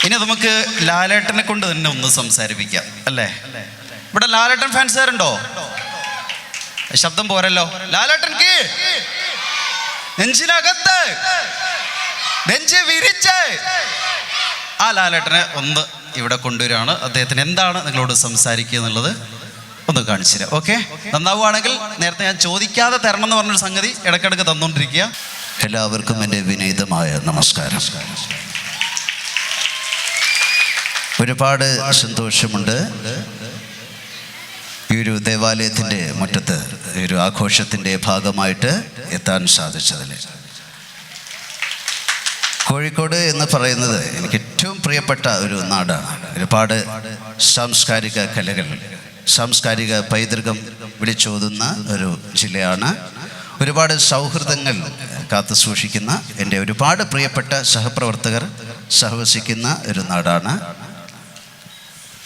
ഇനി നമുക്ക് ലാലേട്ടനെ കൊണ്ട് തന്നെ ഒന്ന് സംസാരിപ്പിക്കാം അല്ലേ? ഇവിടെ ലാലേട്ടൻ ഫാൻസുകാരുണ്ടോ? ശബ്ദം പോരല്ലോ. ലാലേട്ടൻ നെഞ്ചിനകത്ത് നെഞ്ച് വിരിച്ച് ആ ലാലേട്ടനെ ഒന്ന് ഇവിടെ കൊണ്ടുവരികയാണ്. അദ്ദേഹത്തിന് എന്താണ് നിങ്ങളോട് സംസാരിക്കുക എന്നുള്ളത് ഒന്ന് കാണിച്ചു തരാം. ഓക്കെ, നന്നാവുകയാണെങ്കിൽ നേരത്തെ ഞാൻ ചോദിക്കാതെ തരണം എന്ന് പറഞ്ഞൊരു സംഗതി ഇടയ്ക്കിടയ്ക്ക് തന്നുകൊണ്ടിരിക്കുക. എല്ലാവർക്കും എൻ്റെ വിനീതമായ നമസ്കാരം. ഒരുപാട് സന്തോഷമുണ്ട് ഈ ഒരു ദേവാലയത്തിൻ്റെ മുറ്റത്ത് ഈ ഒരു ആഘോഷത്തിൻ്റെ ഭാഗമായിട്ട് എത്താൻ സാധിച്ചതിൽ. കോഴിക്കോട് എന്ന് പറയുന്നത് എനിക്ക് ഏറ്റവും പ്രിയപ്പെട്ട ഒരു നാടാണ്. ഒരുപാട് സാംസ്കാരിക കലകൾ, സാംസ്കാരിക പൈതൃകം വിളിച്ചോതുന്ന ഒരു ജില്ലയാണ്. ഒരുപാട് സൗഹൃദങ്ങൾ കാത്തു സൂക്ഷിക്കുന്ന എൻ്റെ ഒരുപാട് പ്രിയപ്പെട്ട സഹപ്രവർത്തകർ സഹവസിക്കുന്ന ഒരു നാടാണ്.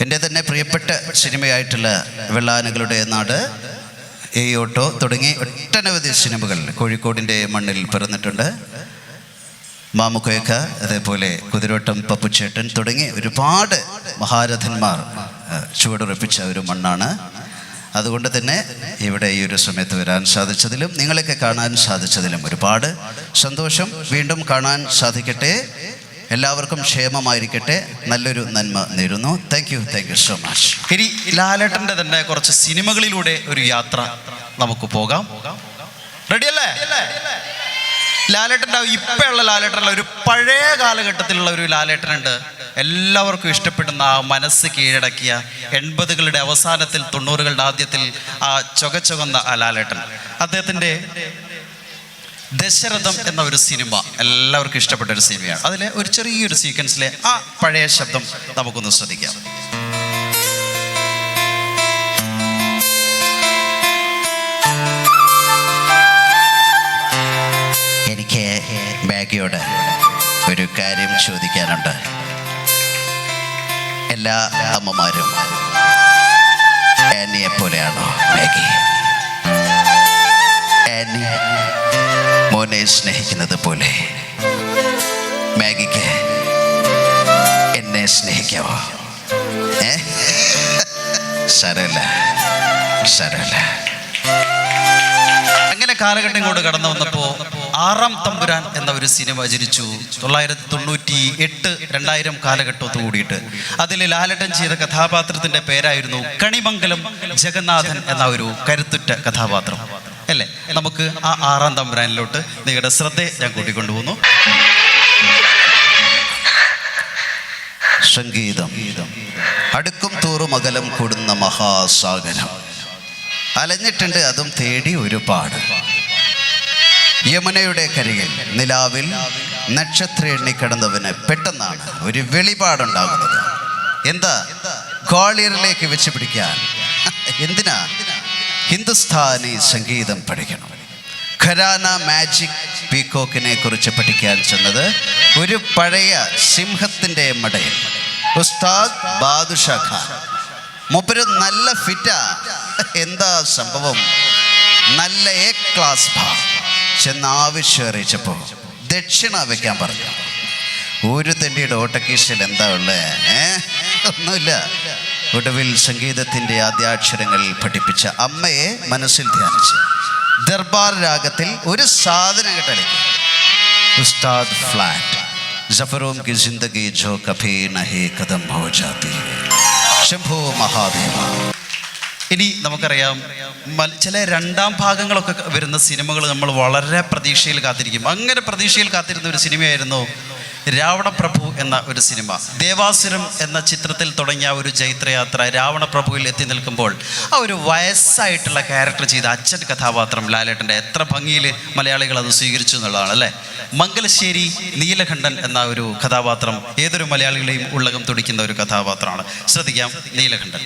എൻ്റെ തന്നെ പ്രിയപ്പെട്ട സിനിമയായിട്ടുള്ള വെള്ളാനകളുടെ നാട്, ഏയോട്ടോ തുടങ്ങി ഒട്ടനവധി സിനിമകൾ കോഴിക്കോടിൻ്റെ മണ്ണിൽ പിറന്നിട്ടുണ്ട്. മാമുക്കോയക്ക, അതേപോലെ കുതിരോട്ടം പപ്പുച്ചേട്ടൻ തുടങ്ങി ഒരുപാട് മഹാരഥന്മാർ ചുവടുറപ്പിച്ച ഒരു മണ്ണാണ്. അതുകൊണ്ട് തന്നെ ഇവിടെ ഈ ഒരു സമയത്ത് വരാൻ സാധിച്ചതിലും നിങ്ങളെയൊക്കെ കാണാൻ സാധിച്ചതിലും ഒരുപാട് സന്തോഷം. വീണ്ടും കാണാൻ സാധിക്കട്ടെ. എല്ലാവർക്കും ക്ഷേമമായിരിക്കട്ടെ. നല്ലൊരു നന്മ നേരുന്നു. Thank you so much. ഇനി ലാലേട്ടൻ്റെ തന്നെ കുറച്ച് സിനിമകളിലൂടെ ഒരു യാത്ര നമുക്ക് പോകാം. റെഡിയല്ലേ? ലാലേട്ടൻ്റെ ഇപ്പോഴുള്ള ലാലേട്ടനുള്ള ഒരു പഴയ കാലഘട്ടത്തിലുള്ള ഒരു ലാലേട്ടനുണ്ട്. എല്ലാവർക്കും ഇഷ്ടപ്പെടുന്ന ആ മനസ്സ് കീഴടക്കിയ 80കളുടെ അവസാനത്തിൽ 90കളുടെ ആദ്യത്തിൽ ആ ചുകന്ന ആ ലാലേട്ടൻ. അദ്ദേഹത്തിൻ്റെ ദശരഥം എന്ന ഒരു സിനിമ എല്ലാവർക്കും ഇഷ്ടപ്പെട്ട ഒരു സിനിമയാണ്. അതിലെ ഒരു ചെറിയൊരു സീക്വൻസിലെ ആ പഴയ ശബ്ദം നമുക്കൊന്ന് ശ്രദ്ധിക്കാം. എനിക്ക് മാഗിയോട് ഒരു കാര്യം ചോദിക്കാനുണ്ട്. എല്ലാ അമ്മമാരും ആനിയെ പോലെയാണോ മാഗി? ആനി മോനെ സ്നേഹിക്കുന്നത് പോലെ മാഗിക്ക് എന്നെ സ്നേഹിക്കാവോ? സാരമില്ല. അങ്ങനെ കാലഘട്ടം ഇങ്ങോട്ട് കടന്നു വന്നപ്പോൾ ആറാം തമ്പുരാൻ എന്ന ഒരു സിനിമ ജനിച്ചു. 1998 2000 കാലഘട്ടത്തോട് കൂടിയിട്ട് അതിൽ ലാലേട്ടൻ ചെയ്ത കഥാപാത്രത്തിൻ്റെ പേരായിരുന്നു കണിമംഗലം ജഗന്നാഥൻ എന്ന ഒരു കരുത്തുറ്റ കഥാപാത്രം അല്ലേ? നമുക്ക് ആ ആറാം തമ്പുരാനിലോട്ട് നിങ്ങളുടെ ശ്രദ്ധയെ ഞാൻ കൂട്ടിക്കൊണ്ടുപോകുന്നു. സംഗീതം അടുക്കും തോറും അകലം കൂടുന്ന മഹാസാഗരം. അലഞ്ഞിട്ടുണ്ട് അതും തേടി ഒരുപാട്. യമുനയുടെ കരികിൽ നിലാവിൽ നക്ഷത്രം എണ്ണിക്കിടന്നവന് പെട്ടെന്നാണ് ഒരു വെളിപാടുണ്ടാകുന്നത്. എന്താ? ഗ്വാളിയറിലേക്ക് വെച്ച് പിടിക്കാൻ. എന്തിനാ? ഹിന്ദുസ്ഥാനി സംഗീതം പഠിക്കണം. ഖരാന മാജിക് പീക്കോക്കിനെ കുറിച്ച് പഠിക്കാൻ ചെന്നത് ഒരു പഴയ സിംഹത്തിൻ്റെ മടയിൽ ഉസ്താദ് ബാദുഷാ ഖാൻ. മൂപ്പര് നല്ല ഫിറ്റാ. എന്താ സംഭവം? നല്ല എ ക്ലാസ് ഭാ. ചെന്ന് ആവശ്യം അറിയിച്ചപ്പോൾ ദക്ഷിണ വയ്ക്കാൻ പറഞ്ഞു. ഒരു തെണ്ടിയുടെ ഓട്ടക്കീശയിൽ എന്താ ഉള്ളത്? ഒന്നുമില്ല. ഒടുവിൽ സംഗീതത്തിൻ്റെ ആദ്യാക്ഷരങ്ങൾ പഠിപ്പിച്ച അമ്മയെ മനസ്സിൽ ധ്യാനിച്ച് ദർബാർ രാഗത്തിൽ ഒരു സാധനം കേട്ടടിക്കും. ഉസ്താദ് ഫ്ലാറ്റ്. ജഫറോം കി ജിന്ദഗി ജോ കഭി നഹി കദം ഹോ ജാതി. ശംഭോ മഹാദേവ. ഇനി നമുക്കറിയാം ചില രണ്ടാം ഭാഗങ്ങളൊക്കെ വരുന്ന സിനിമകൾ നമ്മൾ വളരെ പ്രതീക്ഷയിൽ കാത്തിരിക്കും. അങ്ങനെ പ്രതീക്ഷയിൽ കാത്തിരുന്ന ഒരു സിനിമയായിരുന്നു രാവണപ്രഭു എന്ന ഒരു സിനിമ. ദേവാസുരം എന്ന ചിത്രത്തിൽ തുടങ്ങിയ ഒരു ജൈത്രയാത്ര രാവണപ്രഭുവിൽ എത്തി നിൽക്കുമ്പോൾ ആ ഒരു വയസ്സായിട്ടുള്ള ക്യാരക്ടർ ചെയ്ത അച്ഛൻ കഥാപാത്രം ലാലേട്ടൻ്റെ എത്ര ഭംഗിയിൽ മലയാളികൾ അത് സ്വീകരിച്ചു എന്നുള്ളതാണ് അല്ലേ? മംഗലശ്ശേരി നീലകണ്ഠൻ എന്ന ഒരു കഥാപാത്രം ഏതൊരു മലയാളികളെയും ഉള്ളകം തുടിക്കുന്ന ഒരു കഥാപാത്രമാണ്. ശ്രദ്ധിക്കാം. നീലകണ്ഠൻ.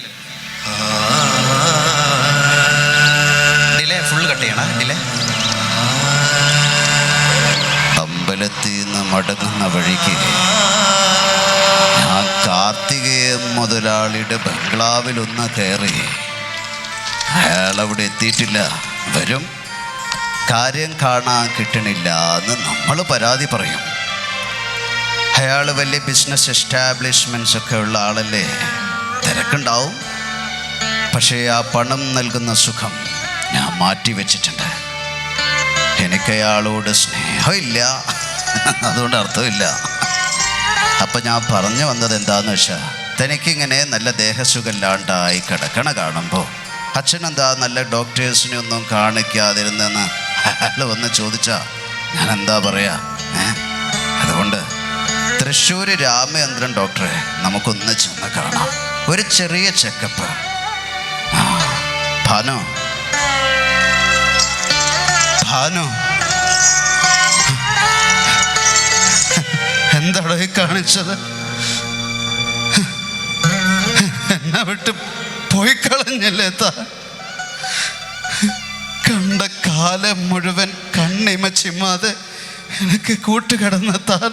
ഡിലേ ഫുൾ കട്ട് ചെയ്യണം. ഡിലേ. അമ്പലത്തിൽ നിന്ന് മടങ്ങുന്ന വഴിക്ക് ഞാൻ കാർത്തികേയ മുതലാളിയുടെ ബംഗ്ലാവിലൊന്ന് കയറി. അയാളവിടെ എത്തിയിട്ടില്ല. വരും. കാര്യം കാണാൻ കിട്ടണില്ല എന്ന് നമ്മൾ പരാതി പറയും. അയാൾ വലിയ ബിസിനസ് എസ്റ്റാബ്ലിഷ്മെൻറ്റ്സ് ഒക്കെ ഉള്ള ആളല്ലേ, തിരക്കുണ്ടാവും. പക്ഷേ ആ പണം നൽകുന്ന സുഖം ഞാൻ മാറ്റി വെച്ചിട്ടുണ്ട്. എനിക്ക് അയാളോട് സ്നേഹമില്ല, അതുകൊണ്ട് അർത്ഥമില്ല. അപ്പം ഞാൻ പറഞ്ഞു വന്നത് എന്താണെന്ന് വെച്ചാൽ, തനിക്കിങ്ങനെ നല്ല ദേഹസുഖമില്ലാണ്ടായി കിടക്കണ കാണുമ്പോൾ അച്ഛനെന്താ നല്ല ഡോക്ടേഴ്സിനെ ഒന്നും കാണിക്കാതിരുന്നെന്ന് അയാൾ വന്ന് ചോദിച്ചാൽ ഞാൻ എന്താ പറയാ? അതുകൊണ്ട് തൃശ്ശൂർ രാമചന്ദ്രൻ ഡോക്ടറെ നമുക്കൊന്ന് ചെന്ന് കാണാം, ഒരു ചെറിയ ചെക്കപ്പ്. ഭാനു, ഭാനു, എന്താണോ ഈ കാണിച്ചത്? എന്നെ വിട്ട് പോയി കളഞ്ഞല്ലേ താൻ? കണ്ട കാലം മുഴുവൻ കണ്ണിമ ചിമ്മാതെ എനിക്ക് കൂട്ടുകിടന്ന താൻ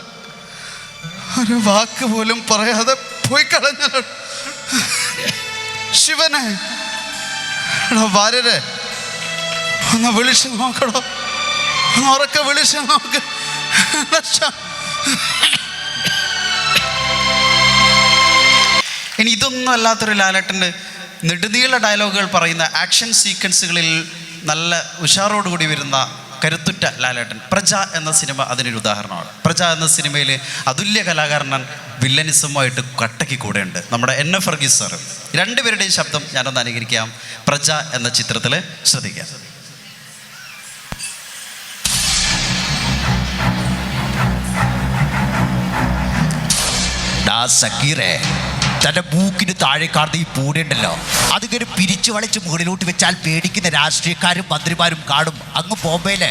ഒരു വാക്ക് പോലും പറയാതെ പോയി കളഞ്ഞല്ലോ. ശിവനെ, ഭാര്യരെ ഒന്ന് വിളിച്ചു നോക്കണോ, ഉറക്കെ വിളിച്ചു നോക്ക്. ഇനി ഇതൊന്നും അല്ലാത്തൊരു ലാലേട്ടൻ്റെ നെടുനീള ഡയലോഗുകൾ പറയുന്ന ആക്ഷൻ സീക്വൻസുകളിൽ നല്ല ഉഷാറോടുകൂടി വരുന്ന കരുത്തുറ്റ ലാലേട്ടൻ. പ്രജ എന്ന സിനിമ അതിനൊരു ഉദാഹരണമാണ്. പ്രജ എന്ന സിനിമയിൽ അതുല്യ കലാകാരൻ വില്ലനിസമായിട്ട് കട്ടയ്ക്ക് കൂടെയുണ്ട് നമ്മുടെ NF വർഗീസ് സാറ്. രണ്ടുപേരുടെയും ശബ്ദം ഞാനൊന്ന് അനുകരിക്കാം. പ്രജ എന്ന ചിത്രത്തിൽ ശ്രദ്ധിക്കാം. സക്കീറേ, തൻ്റെ മൂക്കിന് താഴെ കാണുന്ന ഈ പൂടുണ്ടല്ലോ, അതിങ്ങനെ പിരിച്ചു വളച്ച് മുകളിലോട്ട് വെച്ചാൽ പേടിക്കുന്ന രാഷ്ട്രീയക്കാരും മന്ത്രിമാരും കാണും അങ്ങ് ബോംബെയില്.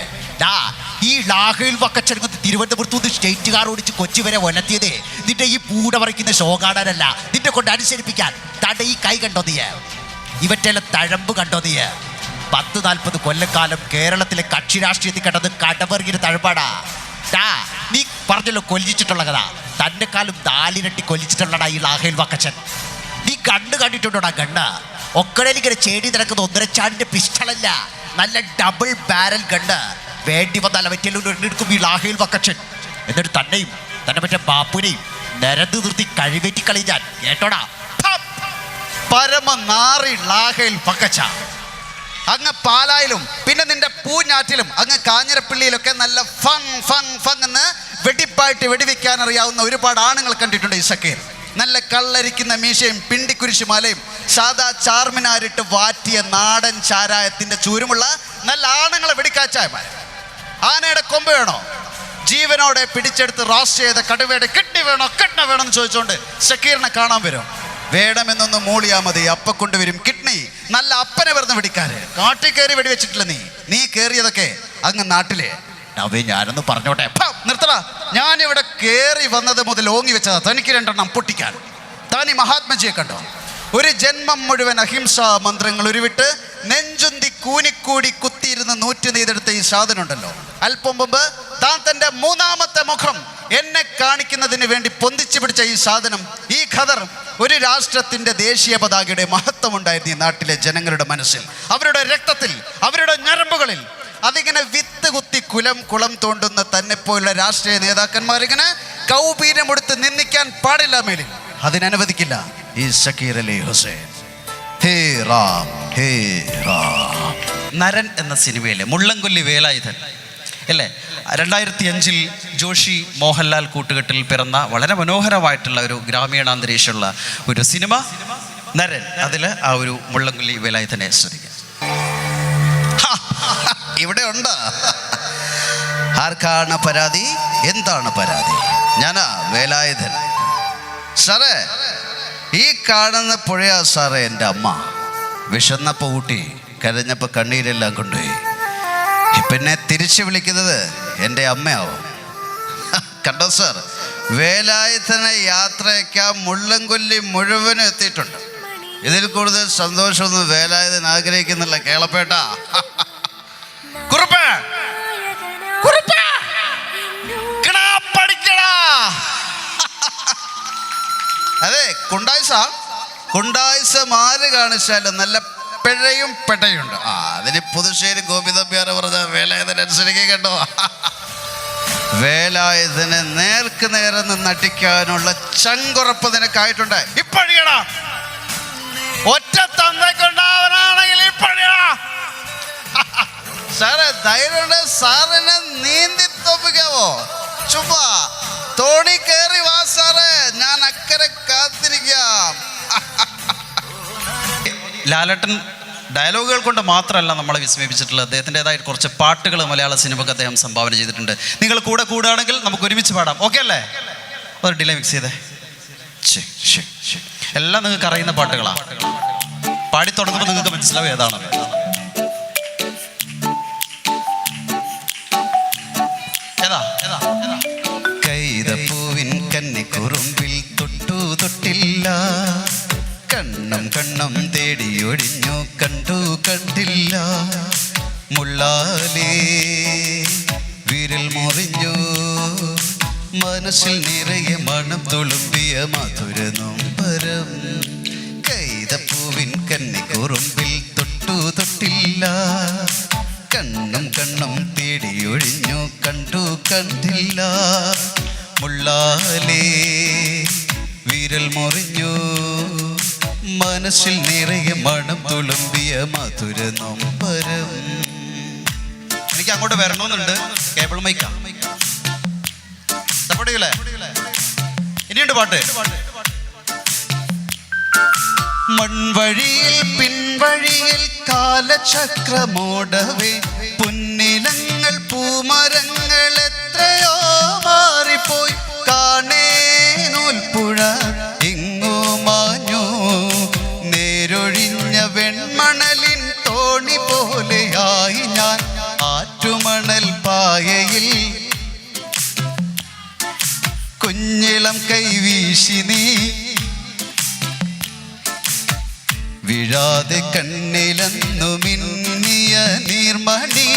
ഈ ലാഹയിൽ വക്കച്ചെടുങ്ങത്ത് തിരുവനന്തപുരത്തുനിന്ന് സ്റ്റേറ്റുകാർ ഓടിച്ച് കൊച്ചി വരെ ഒലത്തിയതേ നിന്റെ ഈ പൂട പറിക്കുന്ന ഷോ കാണാനല്ല, നിന്നെ കൊണ്ട് അനുസരിപ്പിക്കാൻ. തൻ്റെ ഈ കൈ കണ്ടോ നീ? ഇവറ്റെല്ലാം തഴമ്പ് കണ്ടോ നീ? 10-40 കൊല്ലക്കാലം കേരളത്തിലെ കക്ഷി രാഷ്ട്രീയത്തിൽ കണ്ടത് കടവറിങ്ങിന് തഴമ്പാടാ. നീ പറഞ്ഞല്ലോ കൊല്ലിച്ചിട്ടുള്ള കഥ, തൻ്റെ കാലം 4 ഇരട്ടി കൊല്ലിച്ചിട്ടുള്ളടാ ഈ ലാഹയിൽ വക്കച്ചൻ. നീ കണ്ടിട്ടുണ്ടോടാ ഗണ്ണ്? ഒക്കടയിലിങ്ങനെ ചേടി നടക്കുന്ന 1.5 ചാടിൻ്റെ പിസ്റ്റളല്ല, നല്ല ഡബിൾ ബാരൽ ഗണ്ണ്. വേണ്ടി വന്നാൽ അവറ്റെടുക്കും ഈ ലാഹയിൽ വക്കച്ചൻ. എന്നിട്ട് തന്നെയും തന്നെ മറ്റേ ബാപ്പുനെയും നിരന്ന് നിർത്തി കഴിവേറ്റി കളിഞ്ഞാൻ കേട്ടോടാ. പരമനാറി ലാഹയിൽ വക്കച്ച. അങ്ങ് പാലായിലും പിന്നെ നിന്റെ പൂഞ്ഞാറ്റിലും അങ്ങ് കാഞ്ഞിരപ്പള്ളിയിലൊക്കെ നല്ല ഫങ് ഫങ് ഫങ് എന്ന് വെടിപ്പായിട്ട് വെടിവെക്കാൻ അറിയാവുന്ന ഒരുപാട് ആണുങ്ങൾ കണ്ടിട്ടുണ്ട് ഈ സക്കീർ. നല്ല കള്ളരിക്കുന്ന മീശയും പിണ്ടിക്കുരിശുമാലയും സാദാ ചാർമിനാരിട്ട് വാറ്റിയ നാടൻ ചാരായത്തിന്റെ ചൂരുമുള്ള നല്ല ആണുങ്ങളെ വെടിക്കാച്ചായമാർ. ആനയുടെ കൊമ്പ് വേണോ? ജീവനോടെ പിടിച്ചെടുത്ത് റോസ്റ്റ് ചെയ്ത കടുവയുടെ കിഡ്നി വേണോ എന്ന് ചോദിച്ചുകൊണ്ട് സക്കീറിനെ കാണാൻ വരും. വേണമെന്നൊന്ന് മൂളിയാ മതി, അപ്പ കൊണ്ടുവരും കിഡ്നി. നല്ല അപ്പനെ വെറുതെ വെടിക്കാറ്. കാട്ടിൽ കയറി വെടിവെച്ചിട്ടില്ല നീ കയറിയതൊക്കെ അങ്ങ് നാട്ടിലെ. അവേ ഞാനൊന്ന് പറഞ്ഞോട്ടെ. നിർത്തടാ, ഞാനിവിടെ കയറി വന്നത് മുതൽ ഓങ്ങി വെച്ചതാ തനിക്ക് 2 എണ്ണം പൊട്ടിക്കാൻ. താൻ ഈ മഹാത്മജിയെ കണ്ടോ? ഒരു ജന്മം മുഴുവൻ അഹിംസാ മന്ത്രങ്ങൾ ഉരുവിട്ട് നെഞ്ചുന്തി കൂനിക്കൂടി കുത്തിയിരുന്ന് 100 നെയ്തെടുത്ത ഈ സാധനം ഉണ്ടല്ലോ, അല്പം മുമ്പ് താൻ തൻ്റെ 3ാമത്തെ മുഖം എന്നെ കാണിക്കുന്നതിന് വേണ്ടി പൊന്തിച്ചു പിടിച്ച ഈ സാധനം, ഈ ഖദർ, ഒരു രാഷ്ട്രത്തിൻ്റെ ദേശീയ പതാകയുടെ മഹത്വം ഉണ്ടായിരുന്നു ഈ നാട്ടിലെ ജനങ്ങളുടെ മനസ്സിൽ, അവരുടെ രക്തത്തിൽ, അവരുടെ ഞരമ്പുകളിൽ. അതിങ്ങനെ വിത്ത് കുത്തി കുളം തോണ്ടുന്ന തന്നെപ്പോലുള്ള രാഷ്ട്രീയ നേതാക്കന്മാരിങ്ങനെ കൗപീനമെടുത്ത് നിന്ദിക്കാൻ പാടില്ല, മേലിൽ അതിനനുവദിക്കില്ല ഈ സക്കീർ അലി ഹുസൈൻ. ഹേ റാം, ഹേ റാം. നരൻ എന്ന സിനിമയിലെ മുള്ളംകൊല്ലി വേലായുധൻ അല്ലേ, 2005 ജോഷി മോഹൻലാൽ കൂട്ടുകെട്ടിൽ പിറന്ന വളരെ മനോഹരമായിട്ടുള്ള ഒരു ഗ്രാമീണാന്തരീക്ഷമുള്ള ഒരു സിനിമ നരൻ. അതിൽ ആ ഒരു മുള്ളംകൊല്ലി വേലായുധനെ ശ്രദ്ധിക്കാം. ഇവിടെ ഉണ്ട്. ആർക്കാണ് പരാതി? എന്താണ് പരാതി? ഞാനാ വേലായുധൻ സാറേ. ഈ കാണുന്ന പുഴയാ സാറേ എൻ്റെ അമ്മ. വിശന്നപ്പോൾ ഊട്ടി, കരഞ്ഞപ്പോൾ കണ്ണീരെല്ലാം കൊണ്ടുപോയി. പിന്നെ തിരിച്ചു വിളിക്കുന്നത് എൻ്റെ അമ്മയാവും. കണ്ടോ സാർ, വേലായുധനെ യാത്രയ്ക്കാൻ മുള്ളംകൊല്ലി മുഴുവനും എത്തിയിട്ടുണ്ട്. ഇതിൽ കൂടുതൽ സന്തോഷമൊന്നും വേലായുധൻ ആഗ്രഹിക്കുന്നില്ല. കേളപ്പേട്ട കുറുപ്പ് അതെ, കുണ്ടായിസ മാര് കാണിച്ചാലും നല്ല പിഴയും പെട്ടയുണ്ട്. അതിന് പുതുശ്ശേരി ഗോപിതമ്പ്യാരെ പറഞ്ഞ വേലായുധൻ അനുസരിക്കുക കേട്ടോ. വേലായുധനെ നേർക്ക് നേരെ നടിക്കാനുള്ള ചങ്കുറപ്പ് നിനക്കായിട്ടുണ്ട്. ഇപ്പഴിയടാ, ഒറ്റ തന്തയ്ക്കുണ്ടാവനാണെങ്കിൽ ഇപ്പഴിയടാ. സാറേ ധൈര്യമുണ്ട്, സാറിനെ നീന്തി തോപ്പിക്കാവോ? ചുമ്മാ തോണി കയറി വാ സാറേ, ഞാൻ അക്കരെ കാത്തിരിക്കാം. ലാലേട്ടൻ ഡയലോഗുകൾ കൊണ്ട് മാത്രമല്ല നമ്മളെ വിസ്മയിപ്പിച്ചിട്ടുള്ളത്, അദ്ദേഹത്തിൻ്റെതായ കുറച്ച് പാട്ടുകൾ മലയാള സിനിമയ്ക്ക് അദ്ദേഹം സംഭാവന ചെയ്തിട്ടുണ്ട്. നിങ്ങൾ കൂടെ കൂടുകയാണെങ്കിൽ നമുക്ക് ഒരുമിച്ച് പാടാം. ഓക്കെ അല്ലേ? ഒരു ഡിലേ മിക്സ് ചെയ്തേ. എല്ലാം നിങ്ങൾക്ക് അറിയുന്ന പാട്ടുകളാണ്. പാടി തുടങ്ങുമ്പോൾ നിങ്ങൾക്ക് മനസ്സിലാവും ഏതാണ്. കൈതപ്പൂവിൻ കന്നിക്കുറുമ്പിൽ തൊട്ടു തൊട്ടില്ല, കണ്ണം കണ്ണം തേടിയൊഴിഞ്ഞു കണ്ടു കണ്ടില്ല, മുള്ളാലേ വിരൽ മുറിഞ്ഞു മനസ്സിൽ നിറയെ മണം തുളുമ്പിയ മധുര നൊമ്പരം. കൈതപ്പൂവിൻ കന്നിക്കുറുമ്പിൽ തൊട്ടു തൊട്ടില്ല, കണ്ണും കണ്ണും തേടിയൊഴിഞ്ഞു കണ്ടു കണ്ടില്ല, മുള്ളാലേ വിരൽ മുറിഞ്ഞു മനസ്സിൽ നിറയെ മണം തുളുമ്പിയ മധുര നൊമ്പരം. എനിക്ക് അങ്ങോട്ട് വരണമെന്നുണ്ട്. കേബിൾ മൈക്കാ ഇനിയുണ്ട് പാട്ട്. മൺവഴിയിൽ പിൻവഴിയിൽ കാലചക്രമോടവേ പുന്നിനങ്ങൾ പൂമരങ്ങൾ എത്രയോ മാറിപ്പോയി, കാണേ നൂൽപ്പുഴ ഇങ്ങു മാഞ്ഞു, നേരൊഴിഞ്ഞ വെൺമണലിൻ തോണി പോലെയായി ഞാൻ ആറ്റുമണൽ പായയിൽ, കുഞ്ഞിളം കൈവീശി നീ വീഴാതെ കണ്ണിലെന്നു മിന്നിയ നീർമണി,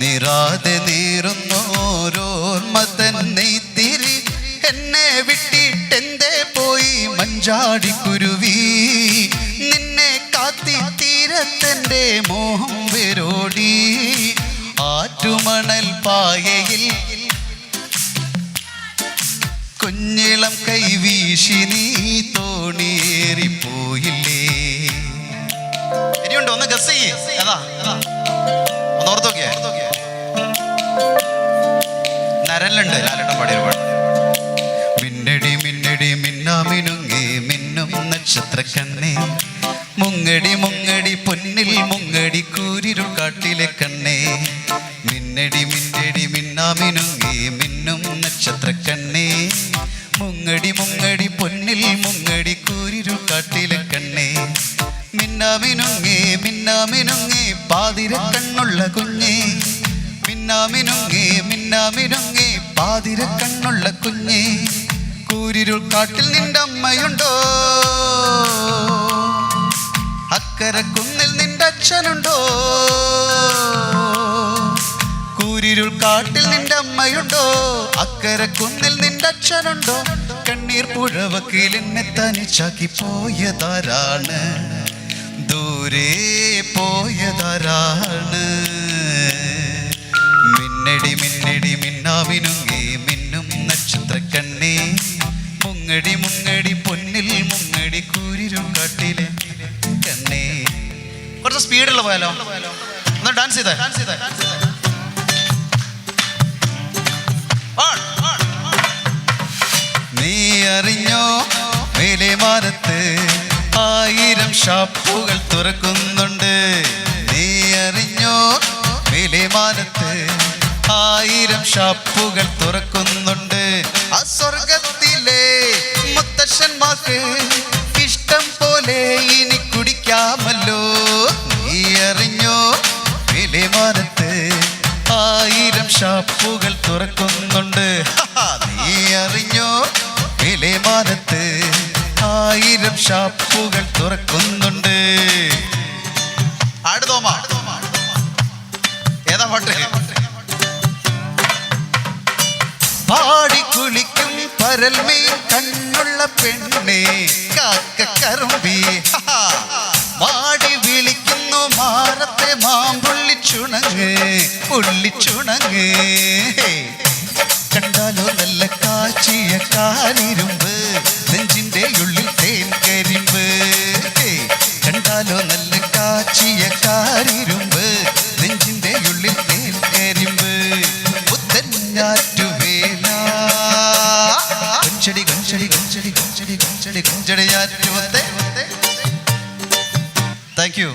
നിറാതെ നീറുന്നോരോർമ്മ തന്നെ തിരി, എന്നെ വിട്ടിട്ടെന്തേ പോയി മഞ്ചാടിക്കുരുവി, നിന്നെ കാത്തി തീരത്തെൻ്റെ മോഹം വേരോടി, ആറ്റുമണൽ പായയിൽ കുഞ്ഞിളം കൈവീശി നീ തോണിയേറിപ്പോയില്ലേ. ഇനിയുണ്ടോ? ഒന്ന് ഗസ് ചെയ്യേ. അതാ ഒന്ന് ഓർത്ത് നോക്കിയേ. നരലുണ്ട് ലാലേട്ടൻ പാടിയ പാട്ട്. മിന്നടി മിന്നടി മിന്നാമിനുങ്ങി മിന്നും നക്ഷത്ര കണ്ണേ, മുങ്ങടി മുങ്ങടി പൊന്നിൽ മുങ്ങടി കൂരിരുൾ കാട്ടിലെ കണ്ണേ, മിന്നടി മിന്നടി മിന്നാമിനുങ്ങി മിന്നും നക്ഷത്ര കണ്ണേ, മുങ്ങടി മുങ്ങടി പൊന്നിൽ മുങ്ങടി കൂരിരുൾ കാട്ടിലെ കണ്ണേ, മിന്നാമിനുങ്ങി മിന്നാമിനുങ്ങി പാതിര കണ്ണുള്ള കുഞ്ഞേ, മിന്നാമിനുങ്ങി മിന്നാമിനുങ്ങി പാതിര കണ്ണുള്ള കുഞ്ഞേ, കൂരിരുൾ കാട്ടിൽ നിന്റെ അമ്മയുണ്ടോ, അക്കരെ കുന്നിൽ നിന്റെ അച്ഛനുണ്ടോ, കൂരിരുൾ കാട്ടിൽ നിന്റെ അമ്മയുണ്ടോ, അക്കരെ കുന്നിൽ നിന്റെ അച്ഛനുണ്ടോ, കണ്ണീർ പുഴവക്കിൽ എന്നെ തനിച്ചാക്കി പോയതാരാണ്, ദൂരെ പോയതാരാണ്, മിന്നടി മിന്നടി മിന്നാവിനുങ്ങി മിന്നും നക്ഷത്ര കണ്ണേ, മുങ്ങടി മുങ്ങടി പൊന്നിൽ മുങ്ങടി കൂരിരുൾ കാട്ടിലെ കണ്ണേ. കുറച്ച് സ്പീഡുള്ള പോയാലോ? ഒന്ന് ഡാൻസ് ചെയ്തേ. നീ അറിഞ്ഞോ മേലെമാനത്ത് 1000 ഷാപ്പുകൾ തുറക്കുന്നുണ്ട്, നീ അറിഞ്ഞോ മേലെമാനത്ത് 1000 ഷാപ്പുകൾ തുറക്കുന്നുണ്ട്, ആ സ്വർഗത്തിലെ മുത്തശ്ശന്മാർക്ക് ഇഷ്ടം പോലെ ഇനി കുടിക്കാമല്ലോ, നീ അറിഞ്ഞോ മേലെമാനത്ത് 1000 ഷാപ്പുകൾ തുറക്കുന്നുണ്ട്, നീ അറിഞ്ഞോ മേലെമാനത്ത് 1000 ഷാപ്പുകൾ തുറക്കുന്നുണ്ട്. ആടുതോമ ഏതാ പാട്ട്? പാടി കുളിക്കും പരൽമീൻ കണ്ണുള്ള പെണ്ണേ കാക്കക്കറുമ്പി, മാടി വിളിക്കുന്നു മാറത്തെ മാമ്പുള്ളിച്ചുണങ്ങ് പുള്ളിച്ചുണങ്ങ്, കണ്ടാലോ നല്ല കാച്ചിയ കാരിരുമ്പ് നെഞ്ചിന്റെ ഉള്ളിൽ തേൻ കരിമ്പ് കണ്ടാലോ നല്ല കാച്ചിയ കാരിരുമ്പ് നെഞ്ചിന്റെ ഉള്ളിൽ തേൻ കരിമ്പ് പുത്തഞ്ഞാറ്റുവേല കൊഞ്ചടി കൊഞ്ചടി കൊഞ്ചടി കൊഞ്ചടി കൊഞ്ചടി കൊഞ്ചടി ഞാറ്റുവത്തെ. Thank you.